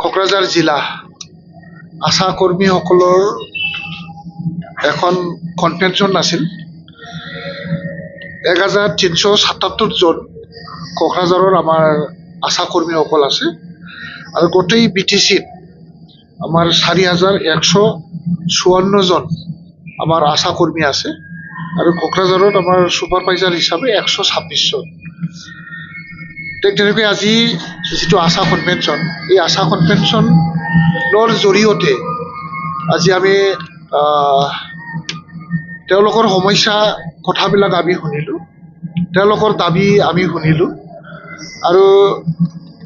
কোকৰাঝাৰ জিলা আশা কৰ্মীসকলৰ এখন কনভেনশ্যন আছিল। 1377 জন কোকৰাঝাৰৰ আমাৰ আশা কৰ্মীসকল আছে আৰু গোটেই BTCত আমাৰ 4154 জন আমাৰ আশা কৰ্মী আছে আৰু কোকৰাঝাৰত আমাৰ সুপাৰভাইজাৰ হিচাপে 126 জন। তেনেকৈ আজি যিটো আশা কনভেনশ্যন, এই আশা কনভেনশ্যনৰ জৰিয়তে আজি আমি তেওঁলোকৰ সমস্যা কথাবিলাক আমি শুনিলোঁ, তেওঁলোকৰ দাবী আমি শুনিলোঁ আৰু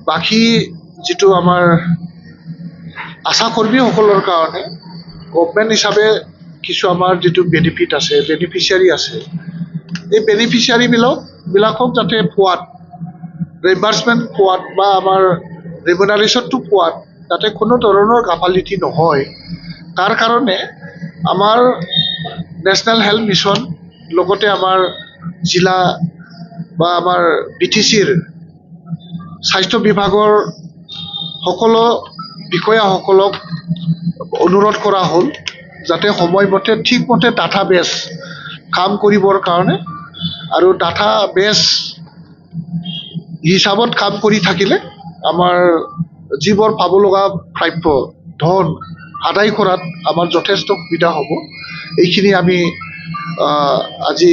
বাকী যিটো আমাৰ আশা কৰ্মীসকলৰ কাৰণে গভৰ্ণমেণ্ট হিচাপে কিছু আমাৰ যিটো বেনিফিট আছে, বেনিফিচিয়াৰী আছে, এই বেনিফিচিয়াৰীবিলাকক যাতে পোৱাত, ৰিম্বাৰ্চমেণ্ট পোৱাত বা আমাৰ ৰেমুনাৰেশ্যনটো পোৱাত যাতে কোনো ধৰণৰ গাফালিটি নহয়, তাৰ কাৰণে আমাৰ নেশ্যনেল হেল্থ মিছন লগতে আমাৰ জিলা বা আমাৰ BTCৰ স্বাস্থ্য বিভাগৰ সকলো বিষয়াসকলক অনুৰোধ কৰা হ'ল যাতে সময়মতে ঠিকমতে ডাটা বেছ কাম কৰিবৰ কাৰণে, আৰু ডাটা বেছ হিচাপত কাম কৰি থাকিলে আমাৰ যিবোৰ পাব লগা প্ৰাপ্য ধন আদায় কৰাত আমাৰ যথেষ্ট সুবিধা হ'ব। এইখিনি আমি আজি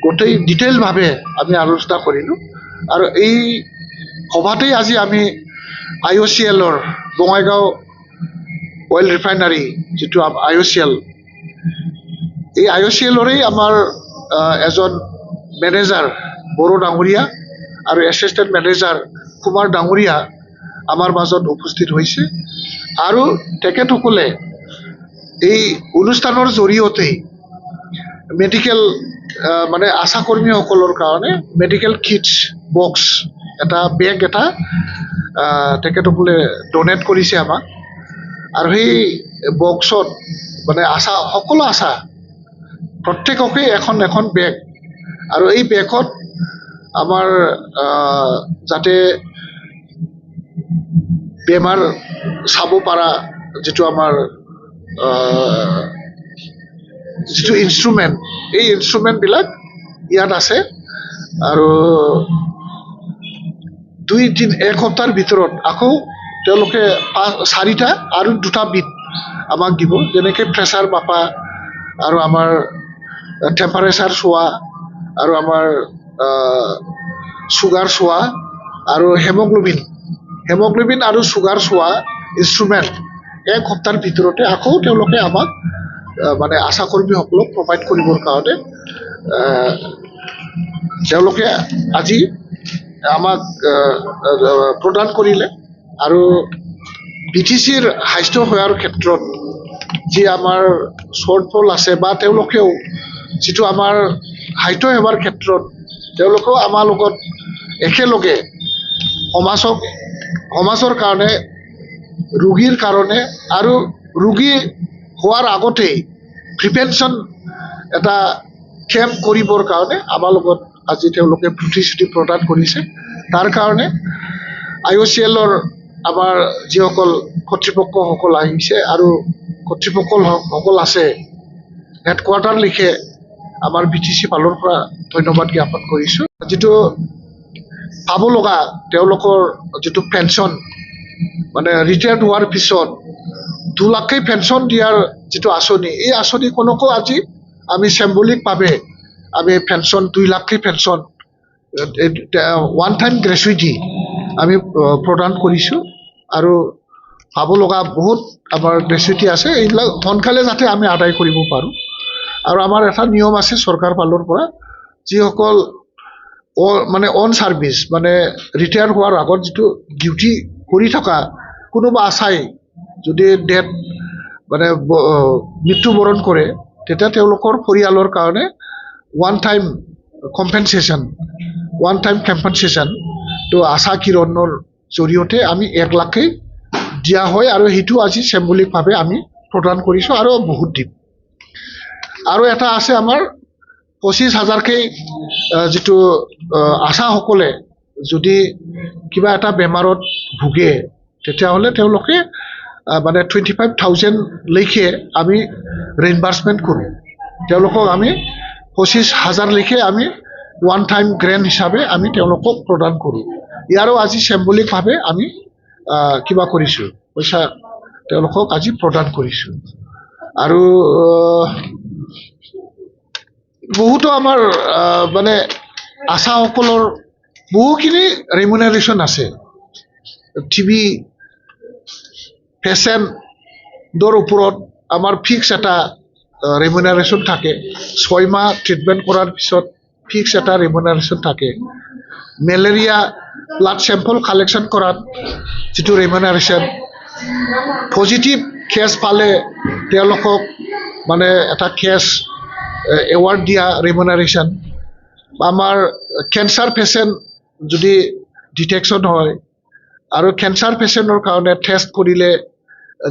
গোটেই ডিটেইলভাৱে আমি আলোচনা কৰিলোঁ আৰু এই সভাতেই আজি আমি IOCLৰ বঙাইগাঁও অইল ৰিফাইনাৰী যিটো IOCL, এই IOCLৰেই আমাৰ এজন মেনেজাৰ বড়ো ডাঙৰীয়া আৰু এছিষ্টেণ্ট মেনেজাৰ কুমাৰ ডাঙৰীয়া আমাৰ মাজত উপস্থিত হৈছে আৰু তেখেতসকলে এই অনুষ্ঠানৰ জৰিয়তে মেডিকেল মানে আশা কৰ্মীসকলৰ কাৰণে মেডিকেল কিটছ বক্স এটা বেগ এটা তেখেতসকলে ডনেট কৰিছে আমাক আৰু সেই বক্সত মানে সকলো আশা প্ৰত্যেককে এখন এখন বেগ, আৰু এই বেগত আমাৰ যাতে বেমাৰ চাব পৰা যিটো আমাৰ যিটো ইনষ্ট্ৰুমেণ্ট, এই ইনষ্ট্ৰুমেণ্টবিলাক ইয়াত আছে আৰু 1 সপ্তাহৰ ভিতৰত আকৌ তেওঁলোকে 4টা আৰু 2টা বিট আমাক দিব, যেনেকৈ প্ৰেছাৰ মাপা আৰু আমাৰ টেম্পাৰেচাৰ চোৱা আৰু আমাৰ চুগাৰ চোৱা আৰু হেমগ্লবিন আৰু চুগাৰ চোৱা ইনষ্ট্ৰুমেণ্ট 1 সপ্তাহৰ ভিতৰতে আকৌ তেওঁলোকে আমাক মানে আশা কৰ্মীসকলক প্ৰভাইড কৰিবৰ কাৰণে তেওঁলোকে আজি আমাক প্ৰদান কৰিলে। আৰু BTCৰ স্বাস্থ্য সেৱাৰ ক্ষেত্ৰত যি আমাৰ শ্বৰ্টফল আছে বা তেওঁলোকেও যিটো আমাৰ স্বাস্থ্য সেৱাৰ ক্ষেত্ৰত তেওঁলোকেও আমাৰ লগত একেলগে সমাজৰ কাৰণে, ৰোগীৰ কাৰণে আৰু ৰোগী হোৱাৰ আগতেই প্ৰিভেনশ্যন এটা কেম্প কৰিবৰ কাৰণে আমাৰ লগত আজি তেওঁলোকে প্ৰতিশ্ৰুতি প্ৰদান কৰিছে। তাৰ কাৰণে IOCLৰ আমাৰ যিসকল কৰ্তৃপক্ষসকল আহিছে আৰু কৰ্তৃপক্ষসকল আছে হেডকোৱাৰ্টাৰ লিখে আমাৰ BTC ফালৰ পৰা ধন্যবাদ জ্ঞাপন কৰিছোঁ। যিটো পাব লগা তেওঁলোকৰ যিটো পেঞ্চন, মানে ৰিটায়াৰ্ড হোৱাৰ পিছত 2 লাখকৈ পেঞ্চন দিয়াৰ যিটো আঁচনি, এই আঁচনিখনকো আজি আমি চিম্বলিকভাৱে আমি পেঞ্চন 2 লাখকৈ পেঞ্চন ওৱান টাইম গ্ৰেচুইটি আমি প্ৰদান কৰিছোঁ আৰু পাব লগা বহুত আমাৰ গ্ৰেচুইটি আছে, এইবিলাক সোনকালে যাতে আমি আদায় কৰিব পাৰোঁ। আৰু আমাৰ এটা নিয়ম আছে চৰকাৰ ফালৰ পৰা, যিসকল মানে অন ছাৰ্ভিচ মানে ৰিটায়াৰ হোৱাৰ আগত যিটো ডিউটি কৰি থকা কোনোবা আছাই যদি মানে মৃত্যুবৰণ কৰে, তেতিয়া তেওঁলোকৰ পৰিয়ালৰ কাৰণে ওৱান টাইম কম্পেনচেশ্যন তো আশা কিৰণৰ জৰিয়তে আমি 1 লাখকৈ দিয়া হয় আৰু সেইটো আজি চিম্বলিকভাৱে আমি প্ৰদান কৰিছোঁ আৰু বহুত দিম। আৰু এটা আছে আমাৰ 25,000কৈ যিটো আশাসকলে যদি কিবা এটা বেমাৰত ভোগে, তেতিয়াহ'লে তেওঁলোকে মানে 25,000 লৈকে আমি ৰিইম্বাৰ্চমেণ্ট কৰোঁ তেওঁলোকক আমি 25,000 লৈকে আমি ওৱান টাইম গ্ৰেণ্ট হিচাপে আমি তেওঁলোকক প্ৰদান কৰোঁ ইয়াৰো আজি চিম্বলিকভাৱে আমি কিবা কৰিছোঁ পইচা তেওঁলোকক আজি প্ৰদান কৰিছোঁ আৰু বহুতো আমাৰ মানে আশাসকলৰ বহুখিনি ৰেমুনাৰেশ্যন আছে টিবি পেচেণ্টৰ ওপৰত আমাৰ ফিক্স এটা ৰেমুনাৰেশ্যন থাকে 6 মাহ ট্ৰিটমেণ্ট কৰাৰ পিছত ফিক্স এটা ৰেমুনাৰেশ্যন থাকে মেলেৰিয়া ব্লাড চেম্পল কালেকশ্যন কৰাত যিটো ৰেমুনাৰেশ্যন পজিটিভ কেছ পালে তেওঁলোকক মানে এটা কেছ এৱাৰ্ড দিয়া ৰেমুনাৰেশ্যন আমাৰ কেঞ্চাৰ পেচেণ্ট যদি ডিটেকশ্যন হয় আৰু কেঞ্চাৰ পেচেণ্টৰ কাৰণে টেষ্ট কৰিলে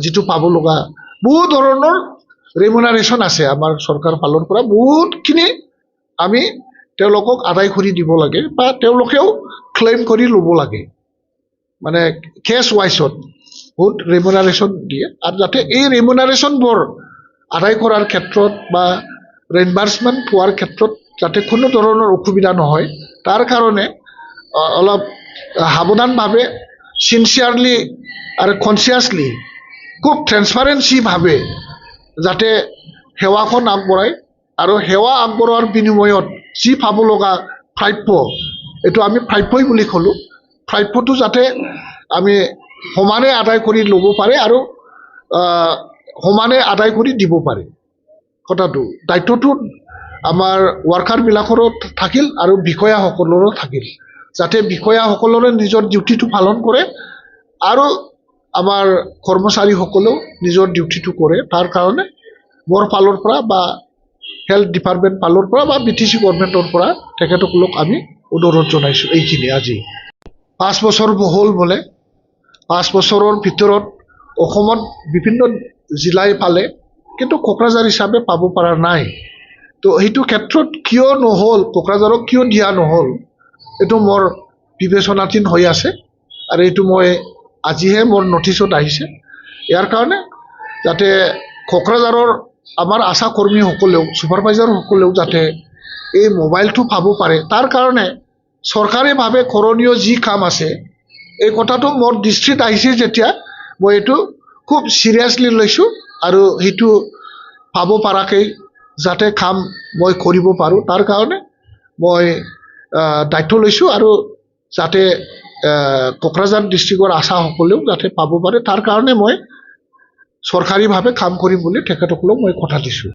যিটো পাব লগা বহুত ধৰণৰ ৰেমুনাৰেশ্যন আছে আমাৰ চৰকাৰ ফালৰ পৰা বহুতখিনি আমি তেওঁলোকক আদায় কৰি দিব লাগে বা তেওঁলোকেও ক্লেইম কৰি ল'ব লাগে মানে কেছ ৱাইজত বহুত ৰেমুনাৰেশ্যন দিয়ে আৰু যাতে এই ৰেমুনাৰেশ্যনবোৰ আদায় কৰাৰ ক্ষেত্ৰত বা ৰিইম্বাৰ্চমেণ্ট পোৱাৰ ক্ষেত্ৰত যাতে কোনো ধৰণৰ অসুবিধা নহয় তাৰ কাৰণে অলপ সাৱধানভাৱে চিনচিয়াৰলি আৰু কনচিয়াছলি খুব ট্ৰেন্সপাৰেঞ্চিভাৱে যাতে সেৱাখন আগবঢ়ায় আৰু সেৱা আগবঢ়োৱাৰ বিনিময়ত যি পাব লগা প্ৰাপ্য এইটো আমি প্ৰাপ্যই বুলি ক'লোঁ প্ৰাপ্যটো যাতে আমি সমানে আদায় কৰি ল'ব পাৰে আৰু সমানে আদায় কৰি দিব পাৰে কথাটো দায়িত্বটো আমাৰ ৱাৰ্কাৰবিলাকৰো থাকিল আৰু বিষয়াসকলৰো থাকিল যাতে বিষয়াসকলৰে নিজৰ ডিউটিটো পালন কৰে আৰু আমাৰ কৰ্মচাৰীসকলেও নিজৰ ডিউটিটো কৰে তাৰ কাৰণে মোৰ ফালৰ পৰা বা হেল্থ ডিপাৰ্টমেণ্ট ফালৰ পৰা বা BTC গভৰ্ণমেণ্টৰ পৰা তেখেতসকলক আমি অনুৰোধ জনাইছোঁ এইখিনি আজি 5 বছৰ হ'ল বোলে 5 বছৰৰ ভিতৰত অসমত বিভিন্ন জিলাই পালে কিন্তু কোকৰাঝাৰ হিচাপে পাব পৰা নাই তো সেইটো ক্ষেত্ৰত কিয় নহ'ল কোকৰাঝাৰক কিয় দিয়া নহ'ল এইটো মোৰ বিবেচনাধীন হৈ আছে আৰু এইটো মই আজিহে মোৰ নটিছত আহিছে ইয়াৰ কাৰণে যাতে কোকৰাঝাৰৰ আমাৰ আশা কৰ্মীসকলেও ছুপাৰভাইজাৰসকলেও যাতে এই মোবাইলটো পাব পাৰে তাৰ কাৰণে চৰকাৰীভাৱে কৰণীয় যি কাম আছে এই কথাটো মোৰ দৃষ্টিত আহিছে যেতিয়া মই এইটো খুব চিৰিয়াছলি লৈছোঁ আৰু সেইটো পাব পৰাকৈ যাতে কাম মই কৰিব পাৰোঁ তাৰ কাৰণে মই দায়িত্ব লৈছোঁ আৰু যাতে কোকৰাঝাৰ ডিষ্ট্ৰিক্টৰ আশাসকলেও যাতে পাব পাৰে তাৰ কাৰণে মই চৰকাৰীভাৱে কাম কৰিম বুলি তেখেতসকলক মই কথা দিছোঁ